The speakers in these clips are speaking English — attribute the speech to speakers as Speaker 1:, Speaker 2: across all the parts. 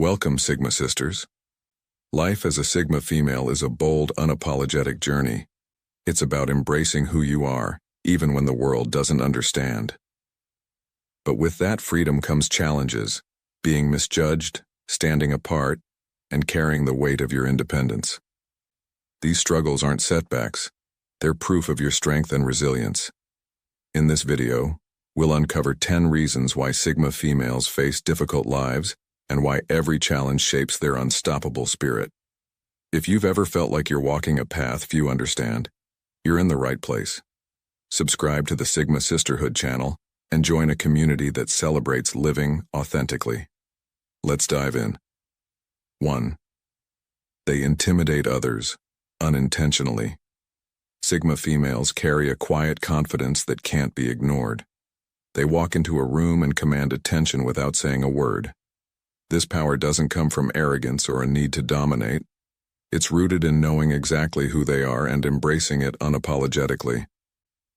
Speaker 1: Welcome, Sigma Sisters. Life as a Sigma female is a bold, unapologetic journey. It's about embracing who you are, even when the world doesn't understand. But with that freedom comes challenges, being misjudged, standing apart, and carrying the weight of your independence. These struggles aren't setbacks, they're proof of your strength and resilience. In this video, we'll uncover 10 reasons why Sigma females face difficult lives and why every challenge shapes their unstoppable spirit. If you've ever felt like you're walking a path few understand, you're in the right place. Subscribe to the Sigma Sisterhood channel and join a community that celebrates living authentically. Let's dive in. 1. They intimidate others, unintentionally. Sigma females carry a quiet confidence that can't be ignored. They walk into a room and command attention without saying a word. This power doesn't come from arrogance or a need to dominate. It's rooted in knowing exactly who they are and embracing it unapologetically.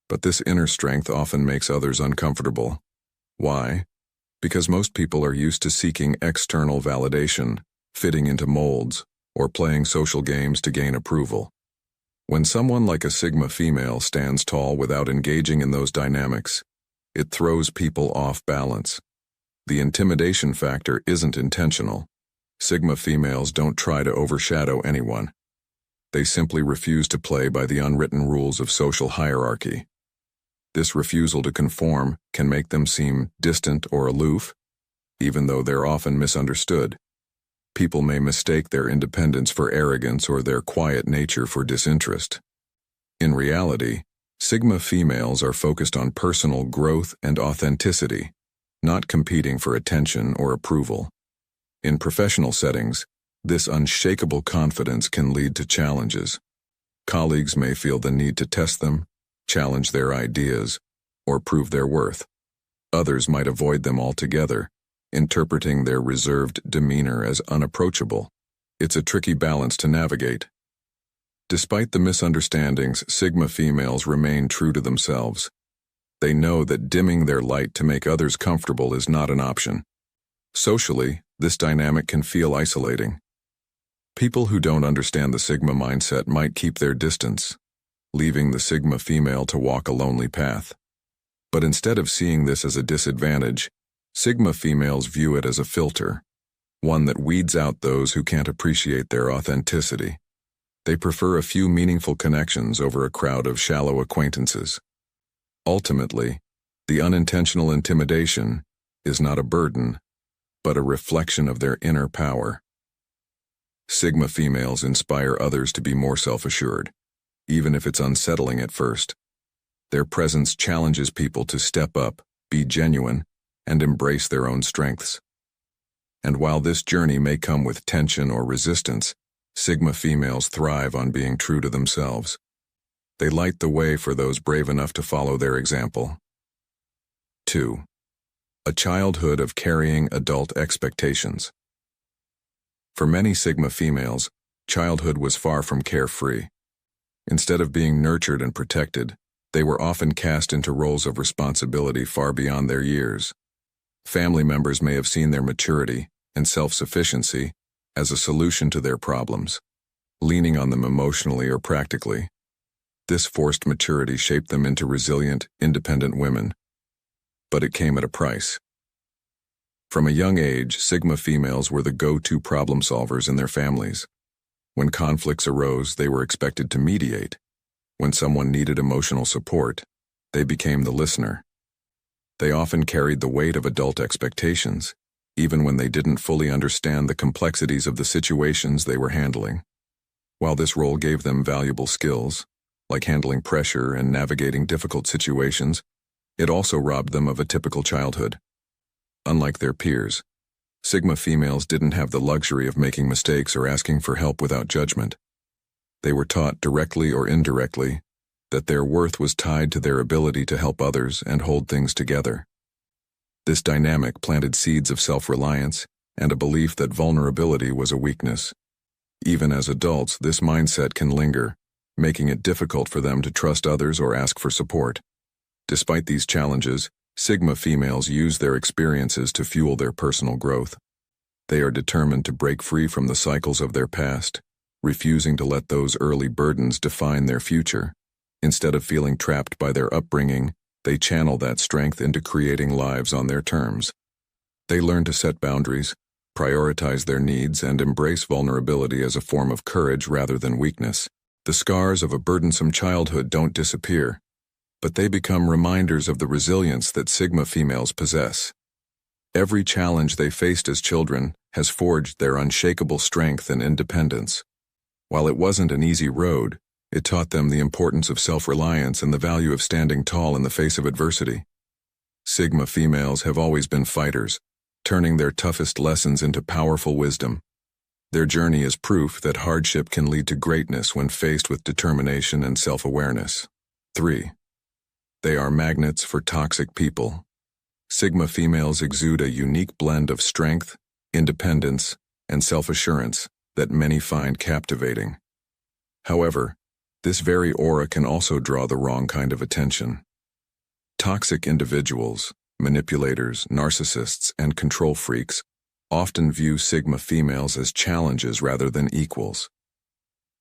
Speaker 1: But this inner strength often makes others uncomfortable. Why? Because most people are used to seeking external validation, fitting into molds, or playing social games to gain approval. When someone like a Sigma female stands tall without engaging in those dynamics, it throws people off balance. The intimidation factor isn't intentional. Sigma females don't try to overshadow anyone. They simply refuse to play by the unwritten rules of social hierarchy. This refusal to conform can make them seem distant or aloof, even though they're often misunderstood. People may mistake their independence for arrogance or their quiet nature for disinterest. In reality, Sigma females are focused on personal growth and authenticity, not competing for attention or approval. In professional settings, this unshakable confidence can lead to challenges. Colleagues may feel the need to test them, challenge their ideas, or prove their worth. Others might avoid them altogether, interpreting their reserved demeanor as unapproachable. It's a tricky balance to navigate. Despite the misunderstandings, Sigma females remain true to themselves. They know that dimming their light to make others comfortable is not an option. Socially, this dynamic can feel isolating. People who don't understand the Sigma mindset might keep their distance, leaving the Sigma female to walk a lonely path. But instead of seeing this as a disadvantage, Sigma females view it as a filter, one that weeds out those who can't appreciate their authenticity. They prefer a few meaningful connections over a crowd of shallow acquaintances. Ultimately, the unintentional intimidation is not a burden, but a reflection of their inner power. Sigma females inspire others to be more self-assured, even if it's unsettling at first. Their presence challenges people to step up, be genuine, and embrace their own strengths. And while this journey may come with tension or resistance, Sigma females thrive on being true to themselves. They light the way for those brave enough to follow their example. 2. A childhood of carrying adult expectations. For many Sigma females, childhood was far from carefree. Instead of being nurtured and protected, they were often cast into roles of responsibility far beyond their years. Family members may have seen their maturity and self-sufficiency as a solution to their problems, leaning on them emotionally or practically. This forced maturity shaped them into resilient, independent women. But it came at a price. From a young age, Sigma females were the go-to problem solvers in their families. When conflicts arose, they were expected to mediate. When someone needed emotional support, they became the listener. They often carried the weight of adult expectations, even when they didn't fully understand the complexities of the situations they were handling. While this role gave them valuable skills, like handling pressure and navigating difficult situations, it also robbed them of a typical childhood. Unlike their peers, Sigma females didn't have the luxury of making mistakes or asking for help without judgment. They were taught directly or indirectly that their worth was tied to their ability to help others and hold things together. This dynamic planted seeds of self-reliance and a belief that vulnerability was a weakness. Even as adults, this mindset can linger, making it difficult for them to trust others or ask for support. Despite these challenges, Sigma females use their experiences to fuel their personal growth. They are determined to break free from the cycles of their past, refusing to let those early burdens define their future. Instead of feeling trapped by their upbringing, they channel that strength into creating lives on their terms. They learn to set boundaries, prioritize their needs, and embrace vulnerability as a form of courage rather than weakness. The scars of a burdensome childhood don't disappear, but they become reminders of the resilience that Sigma females possess. Every challenge they faced as children has forged their unshakable strength and independence. While it wasn't an easy road, it taught them the importance of self-reliance and the value of standing tall in the face of adversity. Sigma females have always been fighters, turning their toughest lessons into powerful wisdom. Their journey is proof that hardship can lead to greatness when faced with determination and self-awareness. 3. They are magnets for toxic people. Sigma females exude a unique blend of strength, independence, and self-assurance that many find captivating. However, this very aura can also draw the wrong kind of attention. Toxic individuals, manipulators, narcissists, and control freaks often view Sigma females as challenges rather than equals.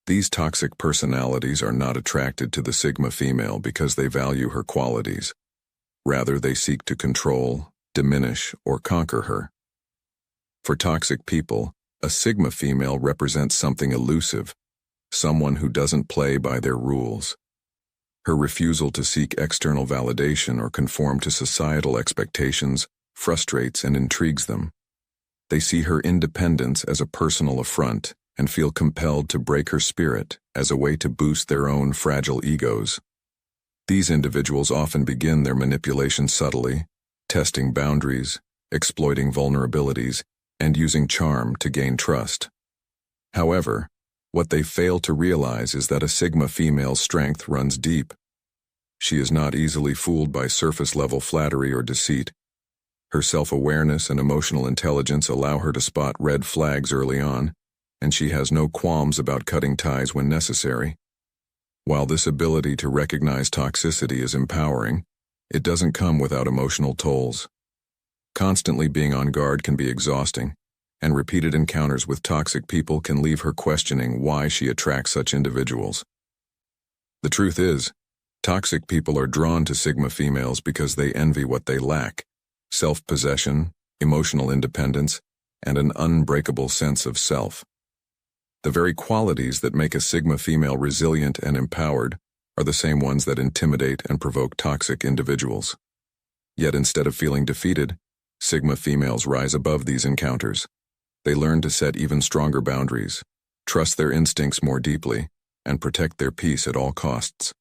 Speaker 1: These toxic personalities are not attracted to the Sigma female because they value her qualities. Rather, they seek to control, diminish, or conquer her. For toxic people, a Sigma female represents something elusive, someone who doesn't play by their rules. Her refusal to seek external validation or conform to societal expectations frustrates and intrigues them. They see her independence as a personal affront and feel compelled to break her spirit as a way to boost their own fragile egos. These individuals often begin their manipulation subtly, testing boundaries, exploiting vulnerabilities, and using charm to gain trust. However, what they fail to realize is that a Sigma female's strength runs deep. She is not easily fooled by surface-level flattery or deceit. Her self-awareness and emotional intelligence allow her to spot red flags early on, and she has no qualms about cutting ties when necessary. While this ability to recognize toxicity is empowering, it doesn't come without emotional tolls. Constantly being on guard can be exhausting, and repeated encounters with toxic people can leave her questioning why she attracts such individuals. The truth is, toxic people are drawn to Sigma females because they envy what they lack: self-possession, emotional independence, and an unbreakable sense of self. The very qualities that make a Sigma female resilient and empowered are the same ones that intimidate and provoke toxic individuals. Yet instead of feeling defeated, Sigma females rise above these encounters. They learn to set even stronger boundaries, trust their instincts more deeply, and protect their peace at all costs.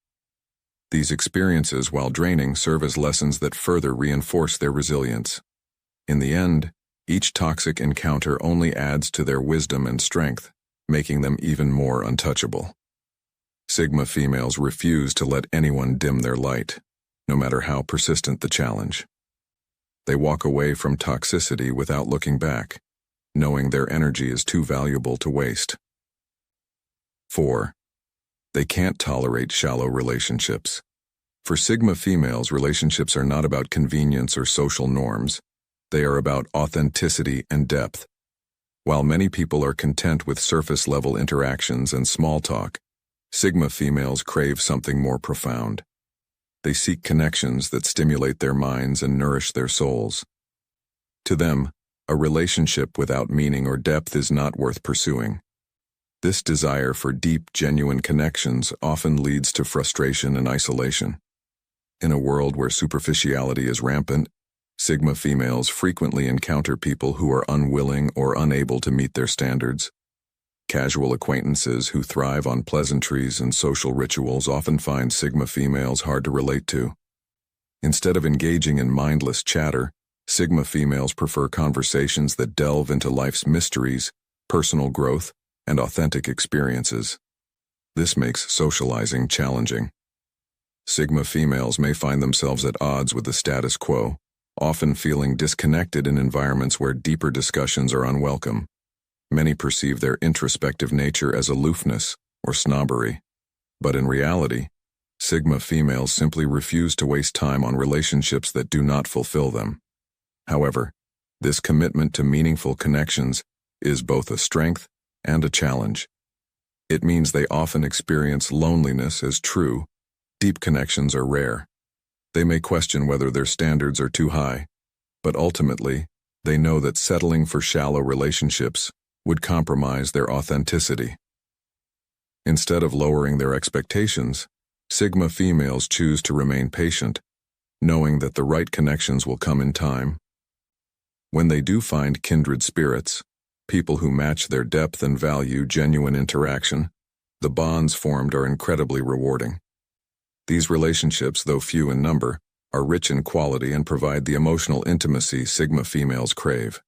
Speaker 1: These experiences, while draining, serve as lessons that further reinforce their resilience. In the end, each toxic encounter only adds to their wisdom and strength, making them even more untouchable. Sigma females refuse to let anyone dim their light, no matter how persistent the challenge. They walk away from toxicity without looking back, knowing their energy is too valuable to waste. 4. They can't tolerate shallow relationships. For Sigma females, relationships are not about convenience or social norms. They are about authenticity and depth. While many people are content with surface-level interactions and small talk, Sigma females crave something more profound. They seek connections that stimulate their minds and nourish their souls. To them, a relationship without meaning or depth is not worth pursuing. This desire for deep, genuine connections often leads to frustration and isolation. In a world where superficiality is rampant, Sigma females frequently encounter people who are unwilling or unable to meet their standards. Casual acquaintances who thrive on pleasantries and social rituals often find Sigma females hard to relate to. Instead of engaging in mindless chatter, Sigma females prefer conversations that delve into life's mysteries, personal growth, and authentic experiences. This makes socializing challenging. Sigma females may find themselves at odds with the status quo, often feeling disconnected in environments where deeper discussions are unwelcome. Many perceive their introspective nature as aloofness or snobbery, but in reality, Sigma females simply refuse to waste time on relationships that do not fulfill them. However, This commitment to meaningful connections is both a strength and a challenge. It means they often experience loneliness as true. Deep connections are rare. They may question whether their standards are too high, but ultimately, they know that settling for shallow relationships would compromise their authenticity. Instead of lowering their expectations, Sigma females choose to remain patient, knowing that the right connections will come in time. When they do find kindred spirits, people who match their depth and value genuine interaction, the bonds formed are incredibly rewarding. These relationships, though few in number, are rich in quality and provide the emotional intimacy Sigma females crave.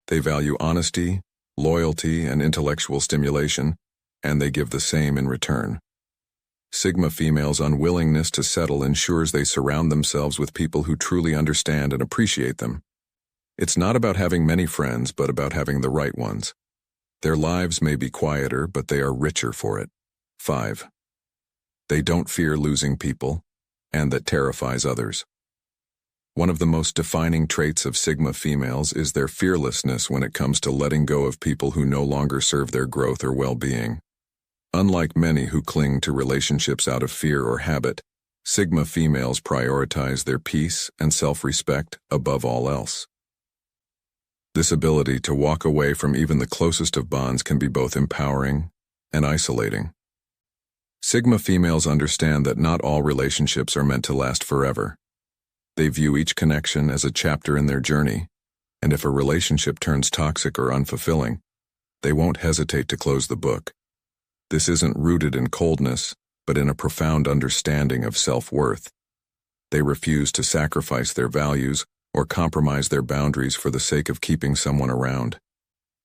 Speaker 1: They value honesty, loyalty, and intellectual stimulation, and they give the same in return. Sigma females' unwillingness to settle ensures they surround themselves with people who truly understand and appreciate them. It's not about having many friends, but about having the right ones. Their lives may be quieter, but they are richer for it. 5. They don't fear losing people, and that terrifies others. One of the most defining traits of Sigma females is their fearlessness when it comes to letting go of people who no longer serve their growth or well-being. Unlike many who cling to relationships out of fear or habit, Sigma females prioritize their peace and self-respect above all else. This ability to walk away from even the closest of bonds can be both empowering and isolating. Sigma females understand that not all relationships are meant to last forever. They view each connection as a chapter in their journey, and if a relationship turns toxic or unfulfilling, they won't hesitate to close the book. This isn't rooted in coldness, but in a profound understanding of self-worth. They refuse to sacrifice their values or compromise their boundaries for the sake of keeping someone around.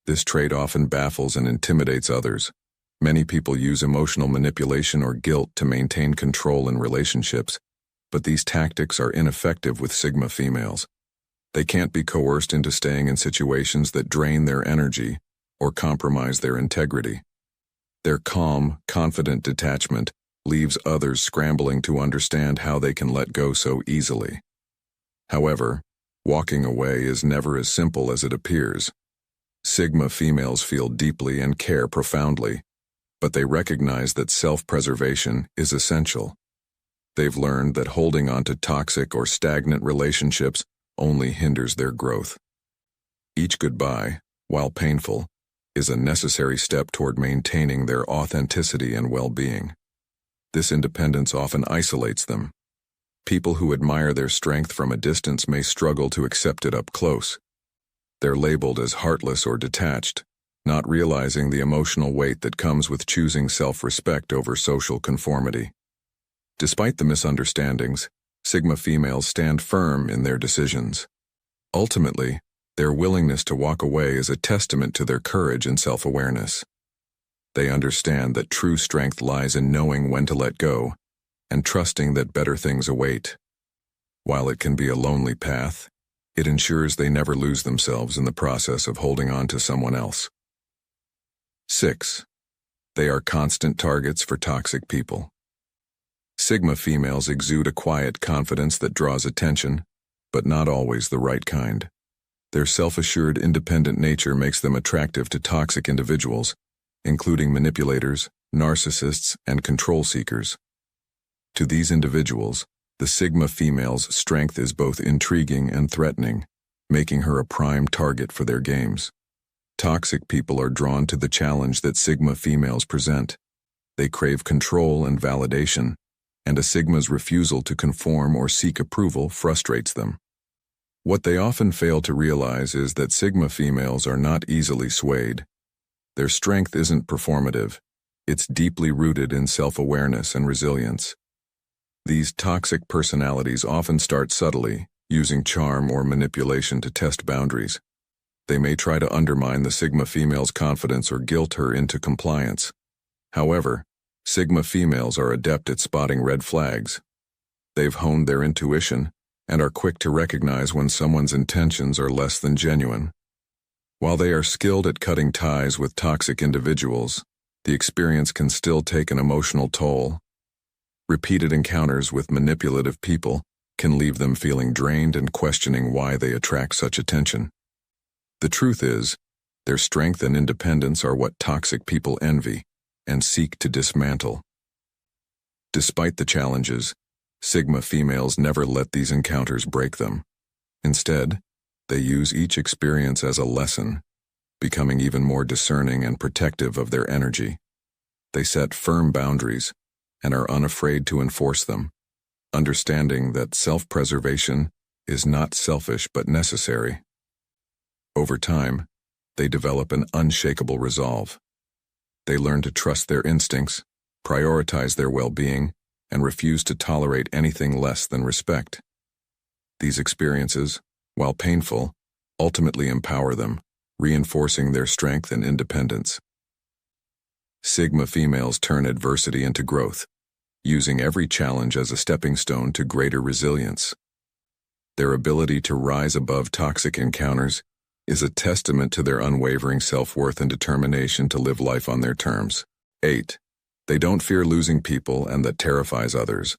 Speaker 1: This trait often baffles and intimidates others. Many people use emotional manipulation or guilt to maintain control in relationships, but these tactics are ineffective with Sigma females. They can't be coerced into staying in situations that drain their energy or compromise their integrity. Their calm, confident detachment leaves others scrambling to understand how they can let go so easily. However, walking away is never as simple as it appears. Sigma females feel deeply and care profoundly, but they recognize that self-preservation is essential. They've learned that holding on to toxic or stagnant relationships only hinders their growth. Each goodbye, while painful, is a necessary step toward maintaining their authenticity and well-being. This independence often isolates them. People who admire their strength from a distance may struggle to accept it up close. They're labeled as heartless or detached, not realizing the emotional weight that comes with choosing self-respect over social conformity. Despite the misunderstandings, Sigma females stand firm in their decisions. Ultimately, their willingness to walk away is a testament to their courage and self-awareness. They understand that true strength lies in knowing when to let go and trusting that better things await. While it can be a lonely path, it ensures they never lose themselves in the process of holding on to someone else. 6. They are constant targets for toxic people. Sigma females exude a quiet confidence that draws attention, but not always the right kind. Their self-assured, independent nature makes them attractive to toxic individuals, including manipulators, narcissists, and control seekers. To these individuals, the Sigma female's strength is both intriguing and threatening, making her a prime target for their games. Toxic people are drawn to the challenge that Sigma females present. They crave control and validation, and a Sigma's refusal to conform or seek approval frustrates them. What they often fail to realize is that Sigma females are not easily swayed. Their strength isn't performative. It's deeply rooted in self-awareness and resilience. These toxic personalities often start subtly, using charm or manipulation to test boundaries. They may try to undermine the Sigma female's confidence or guilt her into compliance. However, Sigma females are adept at spotting red flags. They've honed their intuition and are quick to recognize when someone's intentions are less than genuine. While they are skilled at cutting ties with toxic individuals, the experience can still take an emotional toll. Repeated encounters with manipulative people can leave them feeling drained and questioning why they attract such attention. The truth is, their strength and independence are what toxic people envy and seek to dismantle. Despite the challenges, Sigma females never let these encounters break them. Instead, they use each experience as a lesson, becoming even more discerning and protective of their energy. They set firm boundaries and are unafraid to enforce them, understanding that self-preservation is not selfish but necessary. Over time, they develop an unshakable resolve. They learn to trust their instincts, prioritize their well-being, and refuse to tolerate anything less than respect. These experiences, while painful, ultimately empower them, reinforcing their strength and independence. Sigma females turn adversity into growth, using every challenge as a stepping stone to greater resilience. Their ability to rise above toxic encounters is a testament to their unwavering self-worth and determination to live life on their terms. 8. They don't fear losing people, and that terrifies others.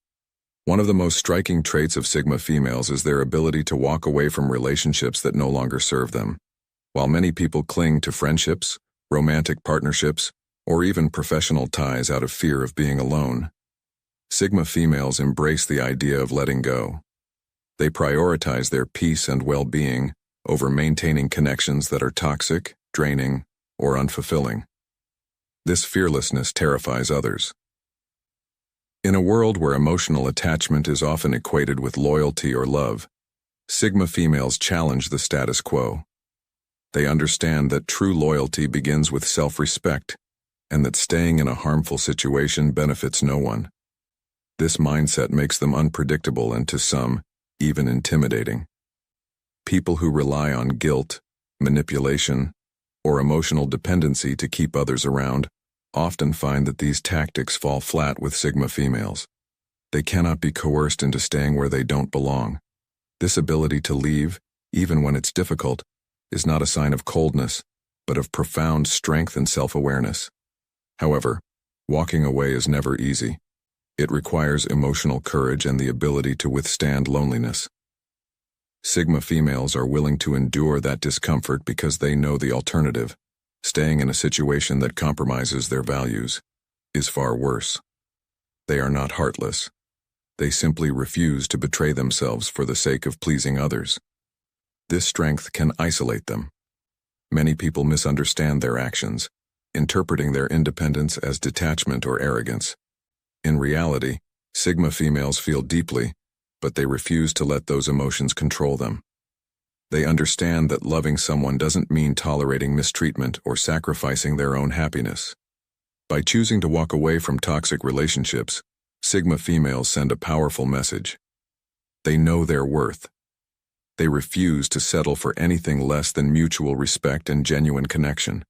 Speaker 1: One of the most striking traits of Sigma females is their ability to walk away from relationships that no longer serve them. While many people cling to friendships, romantic partnerships, or even professional ties out of fear of being alone, Sigma females embrace the idea of letting go. They prioritize their peace and well-being over maintaining connections that are toxic, draining, or unfulfilling. This fearlessness terrifies others. In a world where emotional attachment is often equated with loyalty or love, Sigma females challenge the status quo. They understand that true loyalty begins with self-respect, and that staying in a harmful situation benefits no one. This mindset makes them unpredictable and, to some, even intimidating. People who rely on guilt, manipulation, or emotional dependency to keep others around often find that these tactics fall flat with Sigma females. They cannot be coerced into staying where they don't belong. This ability to leave, even when it's difficult, is not a sign of coldness, but of profound strength and self-awareness. However, walking away is never easy. It requires emotional courage and the ability to withstand loneliness. Sigma females are willing to endure that discomfort because they know the alternative, staying in a situation that compromises their values, is far worse. They are not heartless. They simply refuse to betray themselves for the sake of pleasing others. This strength can isolate them. Many people misunderstand their actions, interpreting their independence as detachment or arrogance. In reality, Sigma females feel deeply, but they refuse to let those emotions control them. They understand that loving someone doesn't mean tolerating mistreatment or sacrificing their own happiness. By choosing to walk away from toxic relationships, Sigma females send a powerful message. They know their worth. They refuse to settle for anything less than mutual respect and genuine connection.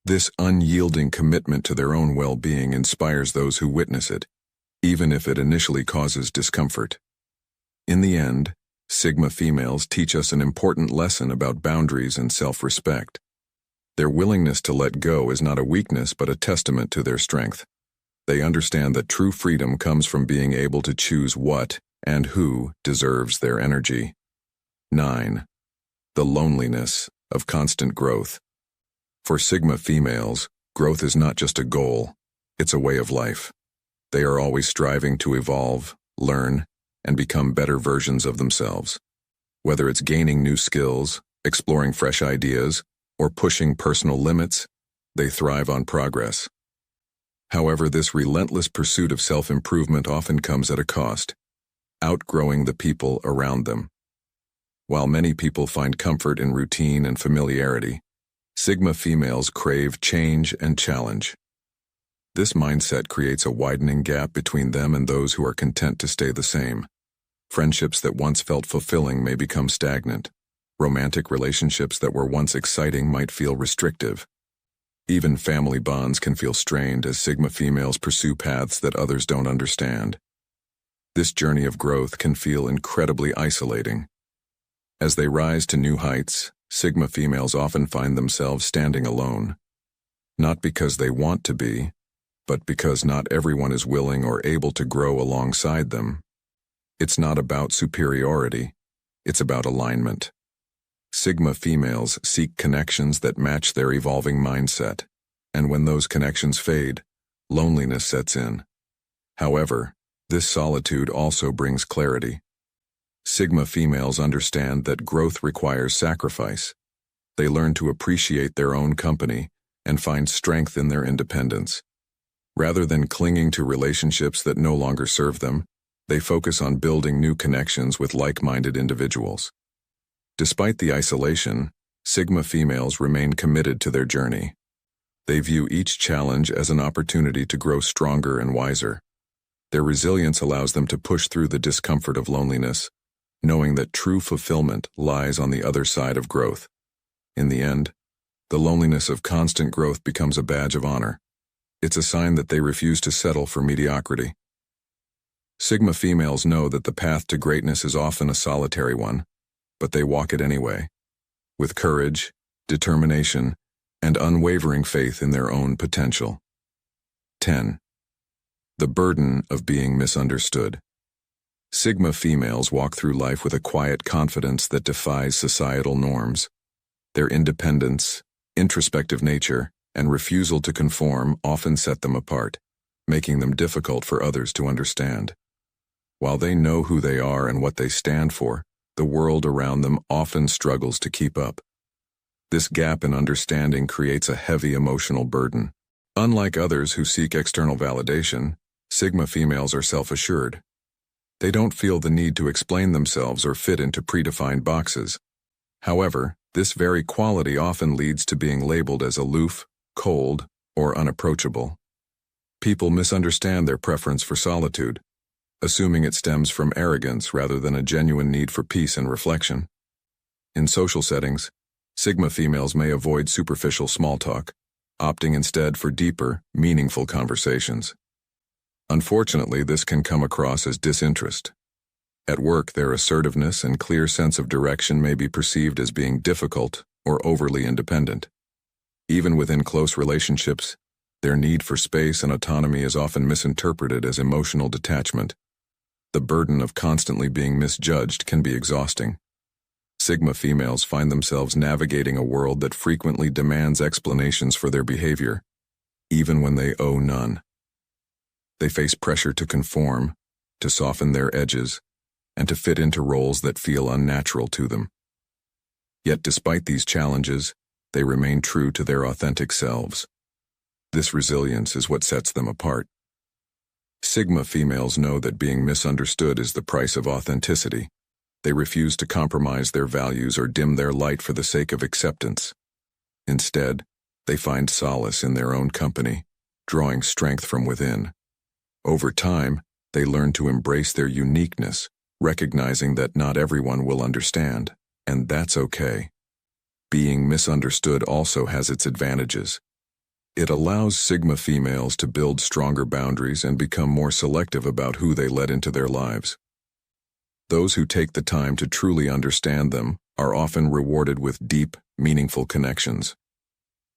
Speaker 1: This unyielding commitment to their own well-being inspires those who witness it, even if it initially causes discomfort. In the end, Sigma females teach us an important lesson about boundaries and self-respect. Their willingness to let go is not a weakness but a testament to their strength. They understand that true freedom comes from being able to choose what and who deserves their energy. 9. The loneliness of constant growth. For Sigma females, growth is not just a goal, it's a way of life. They are always striving to evolve, learn, and become better versions of themselves. Whether it's gaining new skills, exploring fresh ideas, or pushing personal limits, they thrive on progress. However, this relentless pursuit of self-improvement often comes at a cost: outgrowing the people around them. While many people find comfort in routine and familiarity, Sigma females crave change and challenge. This mindset creates a widening gap between them and those who are content to stay the same. Friendships that once felt fulfilling may become stagnant. Romantic relationships that were once exciting might feel restrictive. Even family bonds can feel strained as Sigma females pursue paths that others don't understand. This journey of growth can feel incredibly isolating. As they rise to new heights, Sigma females often find themselves standing alone. Not because they want to be, but because not everyone is willing or able to grow alongside them. It's not about superiority, it's about alignment. Sigma females seek connections that match their evolving mindset, and when those connections fade, loneliness sets in. However, this solitude also brings clarity. Sigma females understand that growth requires sacrifice. They learn to appreciate their own company and find strength in their independence. Rather than clinging to relationships that no longer serve them, they focus on building new connections with like-minded individuals. Despite the isolation, Sigma females remain committed to their journey. They view each challenge as an opportunity to grow stronger and wiser. Their resilience allows them to push through the discomfort of loneliness, knowing that true fulfillment lies on the other side of growth. In the end, the loneliness of constant growth becomes a badge of honor. It's a sign that they refuse to settle for mediocrity. Sigma females know that the path to greatness is often a solitary one, but they walk it anyway, with courage, determination, and unwavering faith in their own potential. 10. The burden of being misunderstood. Sigma females walk through life with a quiet confidence that defies societal norms. Their independence, introspective nature, and refusal to conform often set them apart, making them difficult for others to understand. While they know who they are and what they stand for, the world around them often struggles to keep up. This gap in understanding creates a heavy emotional burden. Unlike others who seek external validation, Sigma females are self-assured. They don't feel the need to explain themselves or fit into predefined boxes. However, this very quality often leads to being labeled as aloof, cold, or unapproachable. People misunderstand their preference for solitude, assuming it stems from arrogance rather than a genuine need for peace and reflection. In social settings, Sigma females may avoid superficial small talk, opting instead for deeper, meaningful conversations. Unfortunately, this can come across as disinterest. At work, their assertiveness and clear sense of direction may be perceived as being difficult or overly independent. Even within close relationships, their need for space and autonomy is often misinterpreted as emotional detachment. The burden of constantly being misjudged can be exhausting. Sigma females find themselves navigating a world that frequently demands explanations for their behavior, even when they owe none. They face pressure to conform, to soften their edges, and to fit into roles that feel unnatural to them. Yet despite these challenges, they remain true to their authentic selves. This resilience is what sets them apart. Sigma females know that being misunderstood is the price of authenticity. They refuse to compromise their values or dim their light for the sake of acceptance. Instead, they find solace in their own company, drawing strength from within. Over time, they learn to embrace their uniqueness, recognizing that not everyone will understand, and that's okay. Being misunderstood also has its advantages. It allows Sigma females to build stronger boundaries and become more selective about who they let into their lives. Those who take the time to truly understand them are often rewarded with deep, meaningful connections.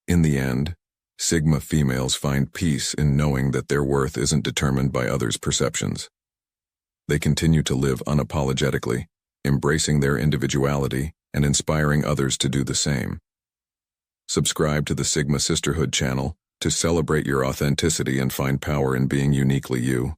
Speaker 1: In the end, Sigma females find peace in knowing that their worth isn't determined by others' perceptions. They continue to live unapologetically, embracing their individuality and inspiring others to do the same. Subscribe to the Sigma Sisterhood channel to celebrate your authenticity and find power in being uniquely you.